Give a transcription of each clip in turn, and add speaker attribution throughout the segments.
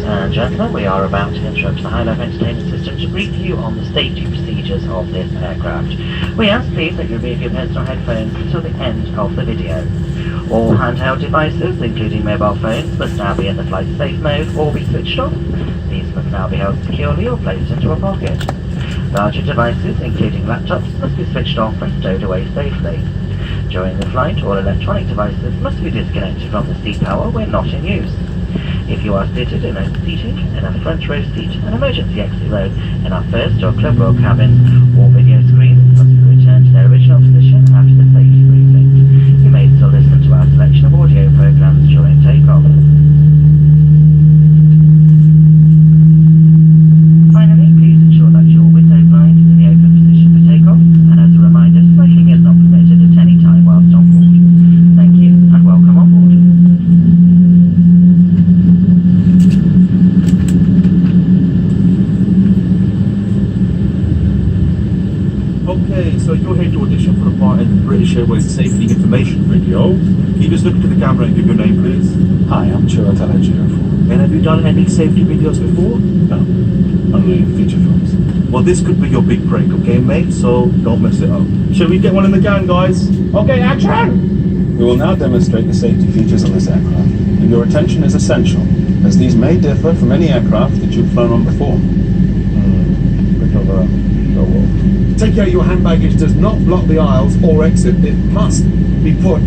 Speaker 1: and gentlemen, we are about to interrupt the high-level entertainment system to brief you on the safety procedures of this aircraft. We ask please that you remove your personal headphones until the end of the video. All handheld devices, including mobile phones, must now be in the flight safe mode or be switched off. These must now be held securely or placed into a pocket. Larger devices, including laptops, must be switched off and stowed away safely. During the flight, all electronic devices must be disconnected from the seat power when not in use. If you are seated in open seating, in a front row seat, an emergency exit row, in our first or club row cabin, all video screens must be returned to their original position after the safety briefing. You may still listen to our selection of audio programs during takeoff. Finally, please ensure that your window blind is in the open position for takeoff, and as a reminder, smoking is not permitted at any time whilst on board. Thank you, and welcome on board.
Speaker 2: Okay, so you're here to audition for a part in the British Airways safety information video. Can you just look to the camera and give your name, please?
Speaker 3: Hi, I'm Cseries.
Speaker 2: And have you done any safety videos before?
Speaker 3: No, only feature films.
Speaker 2: Well, this could be your big break, okay, mate? So don't mess it up. Shall we get one in the can, guys? Okay, action!
Speaker 3: We will now demonstrate the safety features on this aircraft, and your attention is essential, as these may differ from any aircraft that you've flown on before.
Speaker 2: Bit of a go-off.
Speaker 4: Take care your hand baggage does not block the aisles or exit. It must be put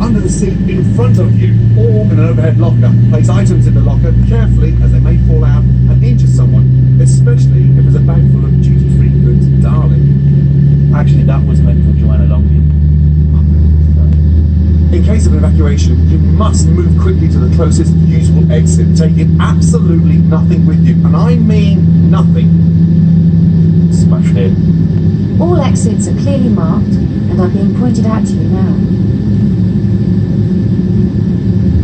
Speaker 4: under the seat in front of you or in an overhead locker. Place items in the locker carefully as they may fall out and injure someone, especially if there's a bag full of duty-free goods, darling.
Speaker 2: Actually, that was meant for Joanna Longley.
Speaker 4: In case of an evacuation, you must move quickly to the closest usable exit, taking absolutely nothing with you. And I mean nothing.
Speaker 2: Smashed in.
Speaker 5: All exits are clearly marked and are being pointed out to you now.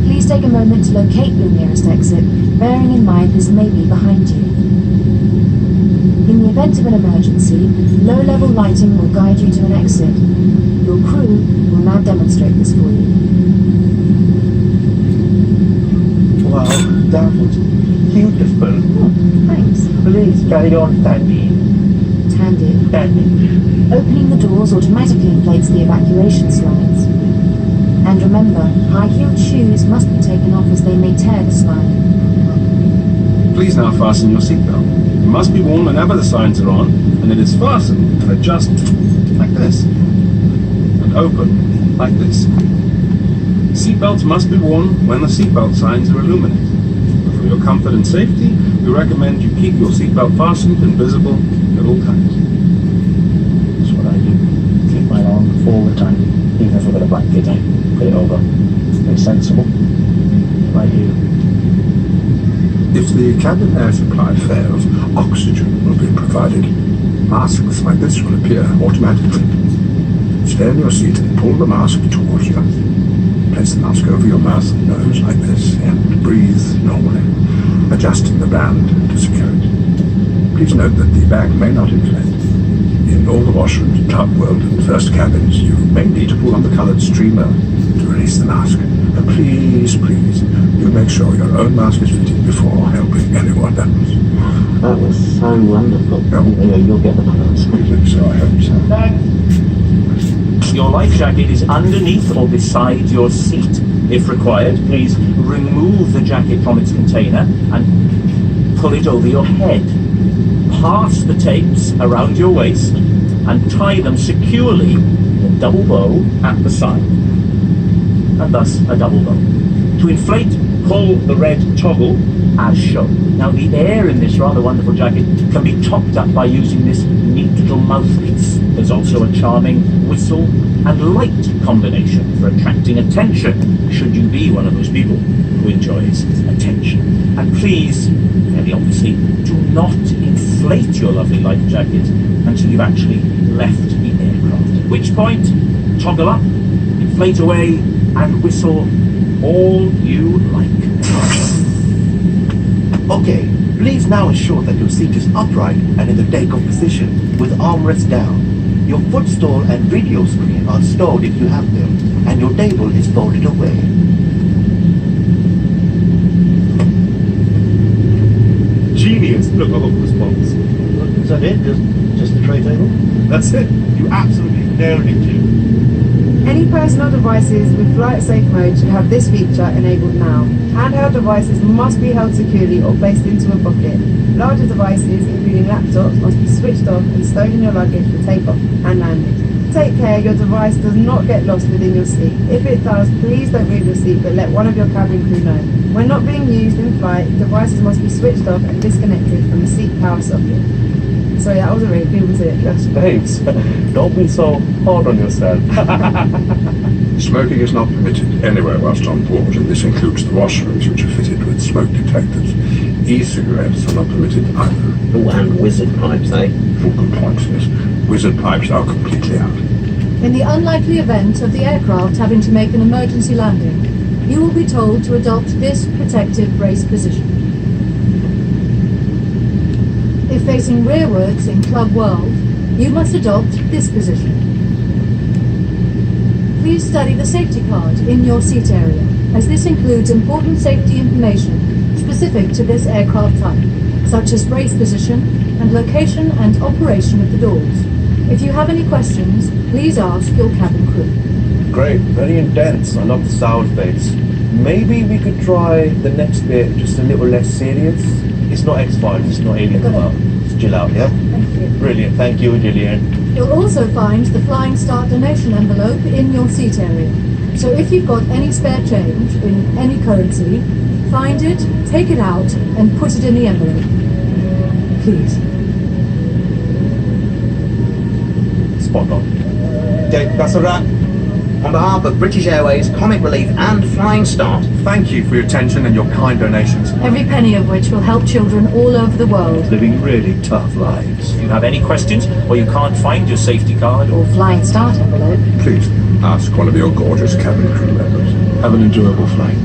Speaker 5: Please take a moment to locate your nearest exit, bearing in mind this may be behind you. In the event of an emergency, low-level lighting will guide you to an exit. Your crew will now demonstrate this for you.
Speaker 6: Wow, that was beautiful.
Speaker 5: Oh, thanks.
Speaker 6: Please carry on, Tandy.
Speaker 5: Tandy. Opening the doors automatically inflates the evacuation slides. And remember, high-heeled shoes must be taken off as they may tear the slide.
Speaker 3: Please now fasten your seatbelt. It must be worn whenever the signs are on, and it is fastened and adjust like this, and open like this. Seatbelts must be worn when the seatbelt signs are illuminated. But for your comfort and safety, we recommend you keep your seatbelt fastened and visible at all times.
Speaker 6: That's what I do. Keep mine on all the time. Even if I've got a blanket, I put it over. Very sensible. Like you.
Speaker 4: If the cabin air supply fails, oxygen will be provided. Masks like this will appear automatically. Stay in your seat and pull the mask towards you. Place the mask over your mouth and nose like this and breathe normally, adjusting the band to secure it. Please note that the bag may not inflate. In all the washrooms, Club World and first cabins, you may need to pull on the coloured streamer to release the mask. And please, you make sure your own mask is fitted before helping anyone else.
Speaker 6: That was so wonderful. Yeah, you'll get the colours.
Speaker 4: So I hope so.
Speaker 2: Thanks. Your life jacket is underneath or beside your seat. If required, please remove the jacket from its container and pull it over your head. Pass the tapes around your waist and tie them securely in a double bow at the side, and thus a double bow. To inflate, pull the red toggle as shown. Now the air in this rather wonderful jacket can be topped up by using this neat little mouthpiece. There's also a charming whistle and light combination for attracting attention, should you be one of those people who enjoys attention. And please, very obviously, do not inflate your lovely life jacket until you've actually left the aircraft, at which point, toggle up, inflate away, and whistle all you like.
Speaker 7: Okay, please now ensure that your seat is upright and in the takeoff position with armrest down. Your footstool and video screen are stored if you have them, and your table is folded away.
Speaker 3: remarkable response.
Speaker 7: Is that it? Just the tray table?
Speaker 3: That's it. You absolutely nailed it, Jim.
Speaker 8: Any personal devices with flight safe mode should have this feature enabled now. Handheld devices must be held securely or placed into a pocket. Larger devices, including laptops, must be switched off and stowed in your luggage for takeoff and landing. Take care your device does not get lost within your seat. If it does, please don't move your seat but let one of your cabin crew know. When not being used in flight, devices must be switched off and disconnected from the seat power socket. Sorry, that wasn't really good, was it?
Speaker 3: Yes, babes. Don't be so hard on yourself.
Speaker 4: Smoking is not permitted anywhere whilst on board, and this includes the washrooms, which are fitted with smoke detectors. E-cigarettes are not permitted either.
Speaker 9: Oh, and wizard pipes, eh?
Speaker 4: For good points, yes. Wizard pipes are completely out.
Speaker 10: In the unlikely event of the aircraft having to make an emergency landing, you will be told to adopt this protective brace position. If facing rearwards in Club World, you must adopt this position. Please study the safety card in your seat area, as this includes important safety information specific to this aircraft type, such as brace position and location and operation of the doors. If you have any questions, please ask your cabin crew.
Speaker 7: Great, very intense. I love the sour face. Maybe we could try the next bit just a little less serious. It's not X-Files, it's not Alien Command. Just chill out, yeah?
Speaker 10: Thank you.
Speaker 7: Brilliant, thank you, Gillian.
Speaker 10: You'll also find the Flying Start donation envelope in your seat area. So if you've got any spare change in any currency, find it, take it out, and put it in the envelope. Please.
Speaker 7: Spot on. Okay, that's a wrap.
Speaker 9: On behalf of British Airways, Comic Relief and Flying Start,
Speaker 3: Thank you for your attention and your kind donations.
Speaker 10: Every penny of which will help children all over the world.
Speaker 7: Living really tough lives.
Speaker 2: If you have any questions or you can't find your safety card or
Speaker 10: Or Flying Start envelope.
Speaker 4: Please ask one of your gorgeous cabin crew members. Have an enjoyable flight.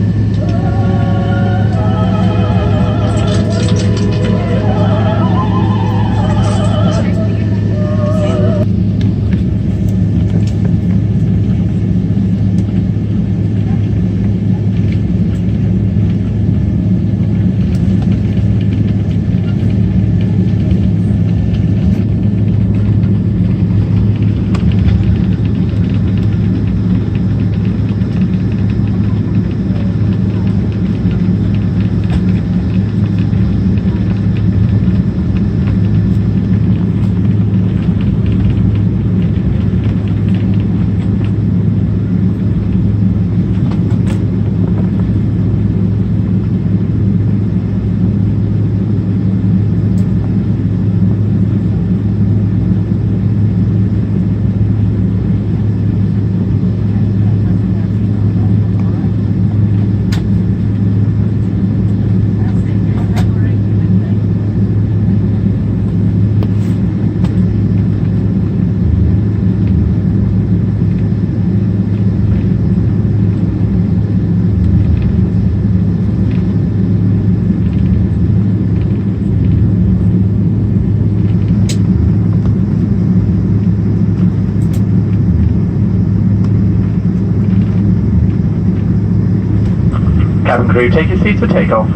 Speaker 6: Cabin crew, take your seats for takeoff.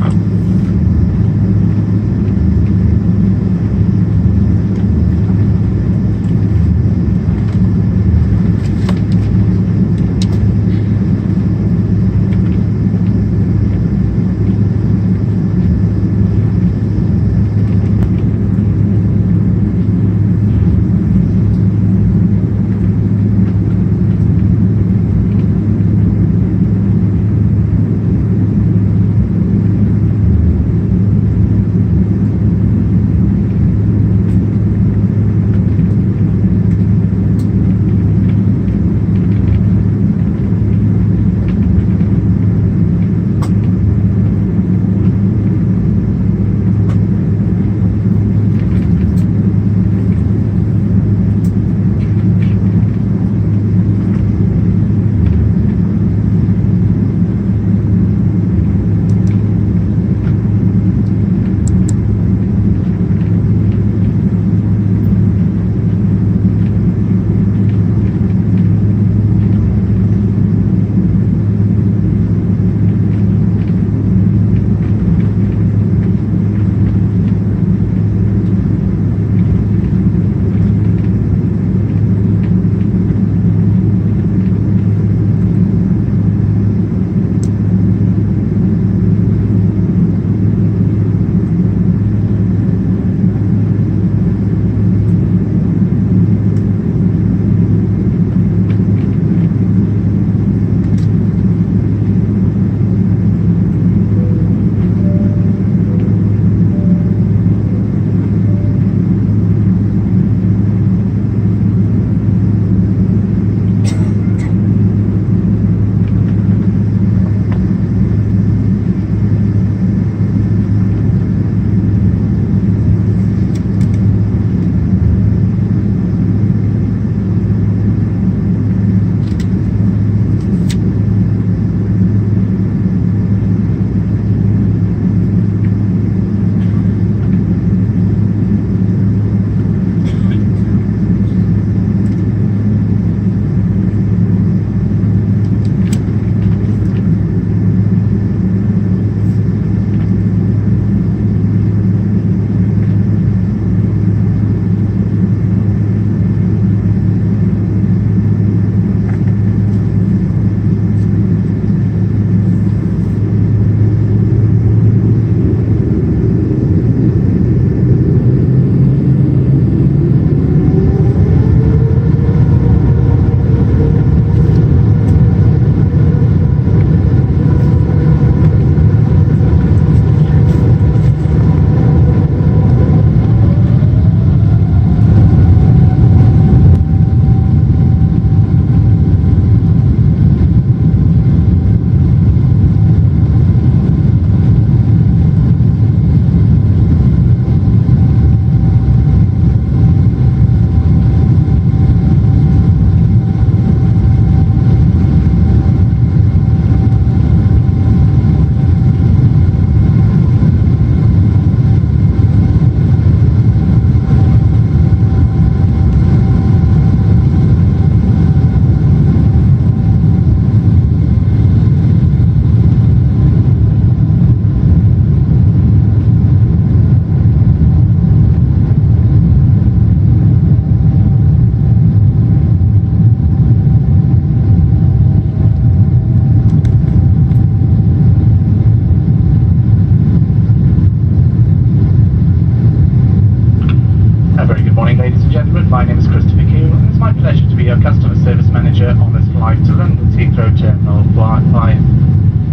Speaker 11: passenger on this flight to London's Heathrow Terminal flight.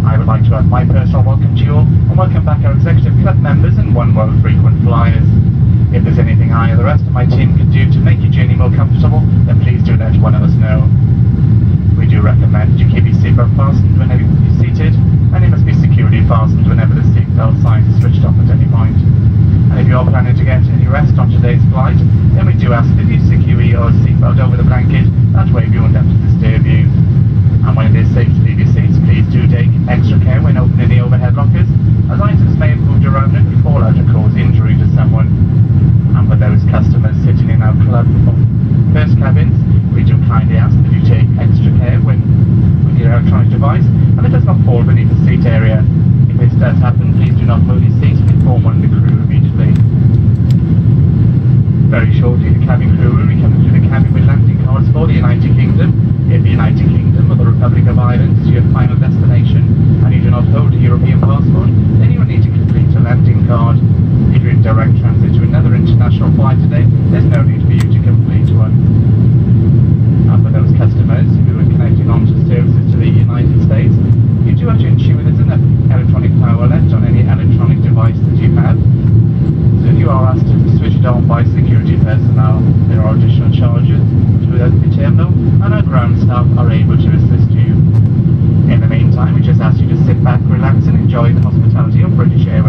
Speaker 11: I would like to add my personal welcome to you all, and welcome back our Executive Club members and One World frequent flyers. If there's anything I or the rest of my team can do to make your journey more comfortable, then please do let one of us know. We do recommend you keep your seatbelt fastened whenever you're seated, and it must be securely fastened whenever the seatbelt sign is switched off at any point. And if you are planning to get any rest on today's flight, then we do ask that you secure your seatbelt over the blanket, that way we won't have to disturb you. And when it is safe to leave your seats, please do take extra care when opening the overhead lockers, as items may have moved around and could fall out and cause injury to someone. And for those customers sitting in our club or first cabins, we do kindly ask that you take extra care with your electronic device, and it does not fall beneath the seat area. If this does happen, please do not move your seats and inform one of the crew immediately. Very shortly, the cabin crew will be coming through the cabin with landing cards for the United Kingdom. If the United Kingdom or the Republic of Ireland is your final destination and you do not hold a European passport, then you will need to complete a landing card. If you're in direct transit to another international flight today, there's no need for you to complete one. And for those customers who are connecting onto services to the United States, you do have to ensure there's enough electronic power left on any electronic device that you have. So if you are asked to switch it on by security personnel, there are additional charges through the terminal, and our ground staff are able to assist you. In the meantime, we just ask you to sit back, relax, and enjoy the hospitality of British Airways.